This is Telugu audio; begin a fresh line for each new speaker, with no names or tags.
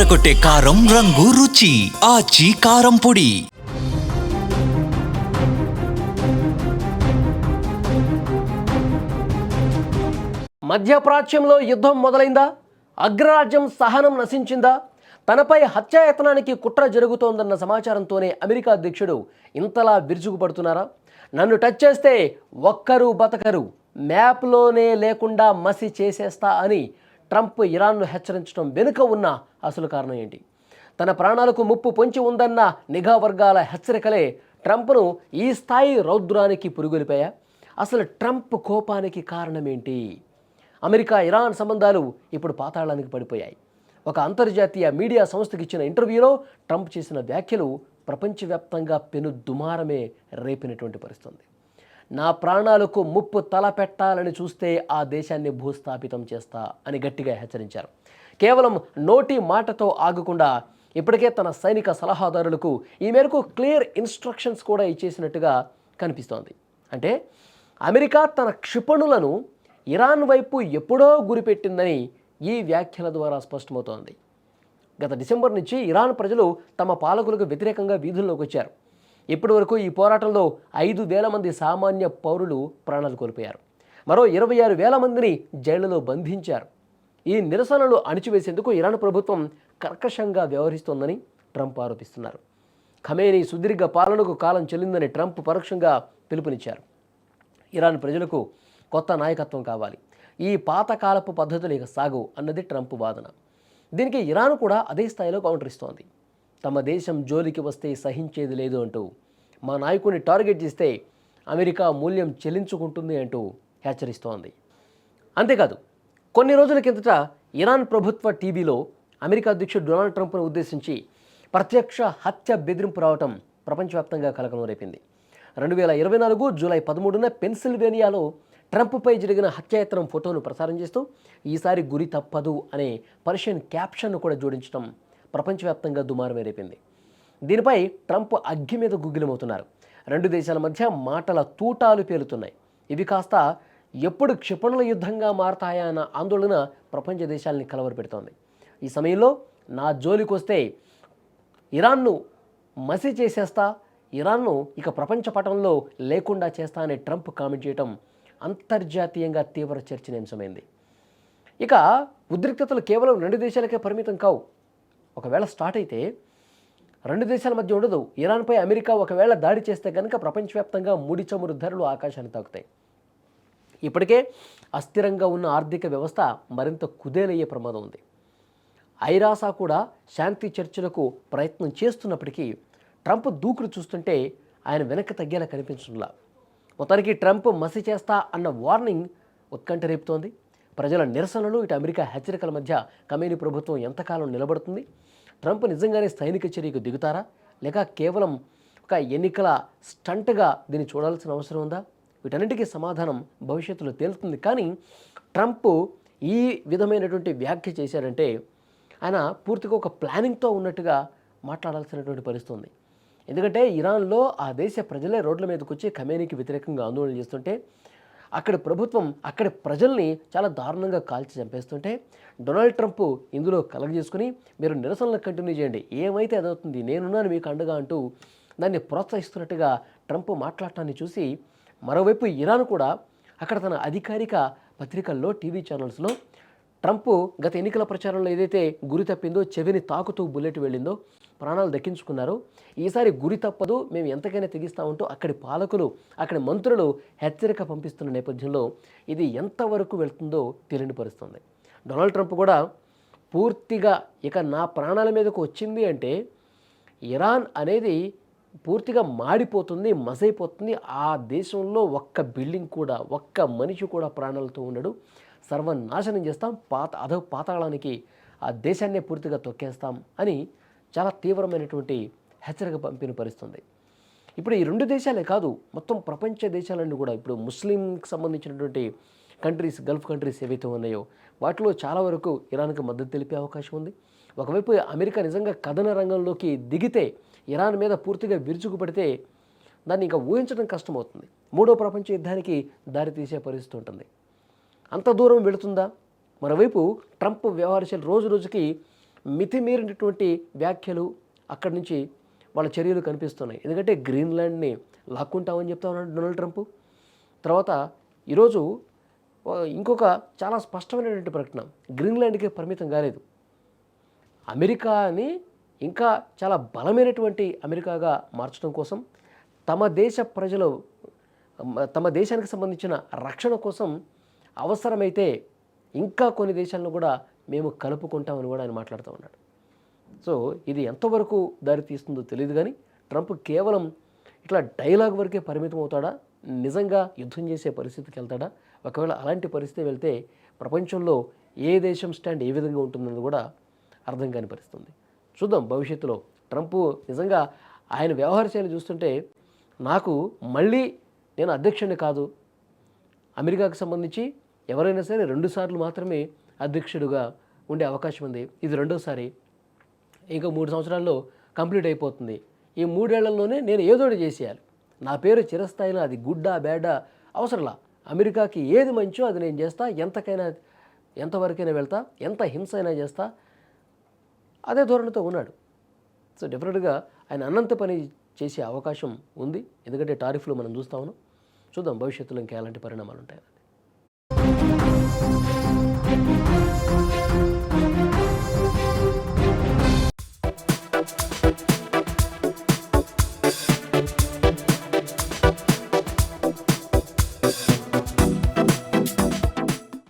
అదరకొట్టే కారం రంగు రుచి ఆచి కారం పొడి.
మధ్యప్రాచ్యంలో యుద్ధం మొదలైందా? అగ్రరాజ్యం సహనం నశించిందా? తనపై హత్యాయత్నానికి కుట్ర జరుగుతోందన్న సమాచారంతోనే అమెరికా అధ్యక్షుడు ఇంతలా విరుచుకుపడుతున్నారా? నన్ను టచ్ చేస్తే ఒక్కరు బతకరు, మ్యాప్లోనే లేకుండా మసి చేసేస్తా అని ట్రంప్ ఇరాన్ను హెచ్చరించడం వెనుక ఉన్న అసలు కారణం ఏంటి? తన ప్రాణాలకు ముప్పు పొంచి ఉందన్న నిఘా వర్గాల హెచ్చరికలే ట్రంప్ను ఈ స్థాయి రౌద్రానికి పురుగొలిపాయా? అసలు ట్రంప్ కోపానికి కారణమేంటి? అమెరికా ఇరాన్ సంబంధాలు ఇప్పుడు పాతాళానికి పడిపోయాయి. ఒక అంతర్జాతీయ మీడియా సంస్థకి ఇచ్చిన ఇంటర్వ్యూలో ట్రంప్ చేసిన వ్యాఖ్యలు ప్రపంచవ్యాప్తంగా పెను దుమారమే రేపినటువంటి పరిస్థితి. నా ప్రాణాలకు ముప్పు తలపెట్టాలని చూస్తే ఆ దేశాన్ని భూస్థాపితం చేస్తా అని గట్టిగా హెచ్చరించారు. కేవలం నోటి మాటతో ఆగకుండా ఇప్పటికే తన సైనిక సలహాదారులకు ఈ మేరకు క్లియర్ ఇన్స్ట్రక్షన్స్ కూడా ఇచ్చేసినట్టుగా కనిపిస్తోంది. అంటే అమెరికా తన క్షిపణులను ఇరాన్ వైపు ఎప్పుడో గురిపెట్టిందని ఈ వ్యాఖ్యల ద్వారా స్పష్టమవుతోంది. గత డిసెంబర్ నుంచి ఇరాన్ ప్రజలు తమ పాలకులకు వ్యతిరేకంగా వీధుల్లోకి వచ్చారు. ఇప్పటి వరకు ఈ పోరాటంలో 5,000 మంది సామాన్య పౌరులు ప్రాణాలు కోల్పోయారు. మరో 26,000 మందిని జైళ్లలో బంధించారు. ఈ నిరసనలు అణిచివేసేందుకు ఇరాన్ ప్రభుత్వం కర్కశంగా వ్యవహరిస్తోందని ట్రంప్ ఆరోపిస్తున్నారు. ఖమేనీ సుదీర్ఘ పాలనకు కాలం చెల్లిందని ట్రంప్ పరోక్షంగా పిలుపునిచ్చారు. ఇరాన్ ప్రజలకు కొత్త నాయకత్వం కావాలి, ఈ పాతకాలపు పద్ధతులు ఇక సాగు అన్నది ట్రంప్ వాదన. దీనికి ఇరాన్ కూడా అదే స్థాయిలో కౌంటర్ ఇస్తోంది. తమ దేశం జోలికి వస్తే సహించేది లేదు అంటూ, మా నాయకుడిని టార్గెట్ చేస్తే అమెరికా మూల్యం చెల్లించుకుంటుంది అంటూ హెచ్చరిస్తోంది. అంతేకాదు, కొన్ని రోజుల కిందట ఇరాన్ ప్రభుత్వ టీవీలో అమెరికా అధ్యక్షుడు డొనాల్డ్ ట్రంప్ను ఉద్దేశించి ప్రత్యక్ష హత్య బెదిరింపు రావటం ప్రపంచవ్యాప్తంగా కలకలం రేపింది. 2024 జూలై 13న పెన్సిల్వేనియాలో ట్రంప్పై జరిగిన హత్యాయత్నం ఫోటోను ప్రసారం చేస్తూ ఈసారి గురి తప్పదు అనే పర్షియన్ క్యాప్షన్ను కూడా జోడించడం ప్రపంచవ్యాప్తంగా దుమారమే రేపింది. దీనిపై ట్రంప్ అగ్గి మీద గుగ్గిలమవుతున్నారు. రెండు దేశాల మధ్య మాటల తూటాలు పేలుతున్నాయి. ఇవి కాస్త ఎప్పుడు క్షిపణుల యుద్ధంగా మారతాయా అన్న ఆందోళన ప్రపంచ దేశాలని కలవరపెడుతోంది. ఈ సమయంలో నా జోలికొస్తే ఇరాన్ను మసి చేసేస్తా, ఇరాన్ను ఇక ప్రపంచ పటంలో లేకుండా చేస్తా అనే ట్రంప్ కామెంట్ చేయడం అంతర్జాతీయంగా తీవ్ర చర్చనీయాంశమైంది. ఇక ఉద్రిక్తతలు కేవలం రెండు దేశాలకే పరిమితం కావు. ఒకవేళ స్టార్ట్ అయితే రెండు దేశాల మధ్య ఉండదు. ఇరాన్పై అమెరికా ఒకవేళ దాడి చేస్తే కనుక ప్రపంచవ్యాప్తంగా ముడి చమురు ధరలు ఆకాశాన్ని తాకుతాయి. ఇప్పటికే అస్థిరంగా ఉన్న ఆర్థిక వ్యవస్థ మరింత కుదేలయ్యే ప్రమాదం ఉంది. ఐరాసా కూడా శాంతి చర్చలకు ప్రయత్నం చేస్తున్నప్పటికీ ట్రంప్ దూకుడు చూస్తుంటే ఆయన వెనక్కి తగ్గేలా కనిపించడంలా. మొత్తానికి ట్రంప్ మసి చేస్తా అన్న వార్నింగ్ ఉత్కంఠ రేపుతోంది. ప్రజల నిరసనలు, ఇటు అమెరికా హెచ్చరికల మధ్య ఖమేనీ ప్రభుత్వం ఎంతకాలం నిలబడుతుంది? ట్రంప్ నిజంగానే సైనిక చర్యకు దిగుతారా, లేక కేవలం ఒక ఎన్నికల స్టంట్గా దీన్ని చూడాల్సిన అవసరం ఉందా? వీటన్నిటికీ సమాధానం భవిష్యత్తులో తేలుతుంది. కానీ ట్రంప్ ఈ విధమైనటువంటి వ్యాఖ్య చేశారంటే ఆయన పూర్తిగా ఒక ప్లానింగ్తో ఉన్నట్టుగా మాట్లాడాల్సినటువంటి పరిస్థితి ఉంది. ఎందుకంటే ఇరాన్లో ఆ దేశ ప్రజలే రోడ్ల మీదకి వచ్చి ఖమేనీకి వ్యతిరేకంగా ఆందోళన చేస్తుంటే, అక్కడి ప్రభుత్వం అక్కడి ప్రజల్ని చాలా దారుణంగా కాల్చి చంపేస్తుంటే, డొనాల్డ్ ట్రంప్ ఇందులో కలగజేసుకుని మీరు నిరసనలు కంటిన్యూ చేయండి, ఏమైతే అదవుతుంది, నేనున్నాను మీకు అండగా అంటూ దాన్ని ప్రోత్సహిస్తున్నట్టుగా ట్రంప్ మాట్లాడటాన్ని చూసి మరోవైపు ఇరాన్ కూడా అక్కడ తన అధికారిక పత్రికల్లో, టీవీ ఛానల్స్లో ట్రంప్ గత ఎన్నికల ప్రచారంలో ఏదైతే గురి తప్పిందో, చెవిని తాకుతూ బుల్లెట్ వెళ్ళిందో, ప్రాణాలు దక్కించుకున్నారో, ఈసారి గురి తప్పదు, మేము ఎంతకైనా తెగిస్తామంటూ అక్కడి పాలకులు, అక్కడి మంత్రులు హెచ్చరిక పంపిస్తున్న నేపథ్యంలో ఇది ఎంతవరకు వెళ్తుందో తెలియని పరిస్థితుంది. డొనాల్డ్ ట్రంప్ కూడా పూర్తిగా ఇక నా ప్రాణాల మీదకు వచ్చింది అంటే ఇరాన్ అనేది పూర్తిగా మాడిపోతుంది, మసైపోతుంది. ఆ దేశంలో ఒక్క బిల్డింగ్ కూడా, ఒక్క మనిషి కూడా ప్రాణాలతో ఉండడు, సర్వనాశనం చేస్తాం, పాతాళానికి ఆ దేశాన్నే పూర్తిగా తొక్కేస్తాం అని చాలా తీవ్రమైనటువంటి హెచ్చరిక పంపిన పరిస్థితుంది. ఇప్పుడు ఈ రెండు దేశాలే కాదు, మొత్తం ప్రపంచ దేశాలన్నీ కూడా ఇప్పుడు ముస్లింకి సంబంధించినటువంటి కంట్రీస్, గల్ఫ్ కంట్రీస్ ఏవైతే ఉన్నాయో వాటిలో చాలా వరకు ఇరాన్కి మద్దతు తెలిపే అవకాశం ఉంది. ఒకవైపు అమెరికా నిజంగా కథన రంగంలోకి దిగితే, ఇరాన్ మీద పూర్తిగా విరుచుకుపడితే దాన్ని ఇంకా ఊహించడం కష్టమవుతుంది. మూడో ప్రపంచ యుద్ధానికి దారితీసే పరిస్థితి ఉంటుంది. అంత దూరం వెళుతుందా? మరోవైపు ట్రంప్ వ్యవహారాలు రోజు రోజుకి మితిమీరినటువంటి వ్యాఖ్యలు అక్కడి నుంచి వాళ్ళ చర్యలు కనిపిస్తున్నాయి. ఎందుకంటే గ్రీన్లాండ్ని లాక్కుంటామని చెప్తా ఉన్నాడు డొనాల్డ్ ట్రంప్. తర్వాత ఈరోజు ఇంకొక చాలా స్పష్టమైనటువంటి ప్రకటన, గ్రీన్లాండ్కే పరిమితం కాలేదు, అమెరికాని ఇంకా చాలా బలమైనటువంటి అమెరికాగా మార్చడం కోసం తమ దేశ ప్రజలు తమ దేశానికి సంబంధించిన రక్షణ కోసం అవసరమైతే ఇంకా కొన్ని దేశాలను కూడా మేము కలుపుకుంటామని కూడా ఆయన మాట్లాడుతూ ఉన్నాడు. సో ఇది ఎంతవరకు దారి తీస్తుందో తెలియదు, కానీ ట్రంప్ కేవలం ఇట్లా డైలాగ్ వరకే పరిమితం అవుతాడా, నిజంగా యుద్ధం చేసే పరిస్థితికి వెళ్తాడా? ఒకవేళ అలాంటి పరిస్థితి వెళ్తే ప్రపంచంలో ఏ దేశం స్టాండ్ ఏ విధంగా ఉంటుందని కూడా అర్థం కాని పరిస్థితుంది. చూద్దాం భవిష్యత్తులో. ట్రంప్ నిజంగా ఆయన వ్యవహార శైలి చూస్తుంటే నాకు మళ్ళీ నేను అధ్యక్షుడిని కాదు, అమెరికాకు సంబంధించి ఎవరైనా సరే 2 సార్లు మాత్రమే అధ్యక్షుడిగా ఉండే అవకాశం ఉంది, ఇది రెండోసారి, ఇంకా 3 సంవత్సరాల్లో కంప్లీట్ అయిపోతుంది, ఈ 3 ఏళ్లలోనే నేను ఏదోటి చేసేయాలి, నా పేరు చిరస్థాయిలో, అది గుడ్డా బ్యాడా అవసరంలా, అమెరికాకి ఏది మంచో అది నేను చేస్తా, ఎంతవరకైనా వెళ్తా, ఎంత హింస అయినా చేస్తా, అదే ధోరణితో ఉన్నాడు. సో డెఫినెట్గా ఆయన అన్నంత పని చేసే అవకాశం ఉంది, ఎందుకంటే టారిఫ్లు మనం చూస్తా ఉన్నాం. చూద్దాం భవిష్యత్తులో ఇంకా ఎలాంటి పరిణామాలు ఉంటాయి.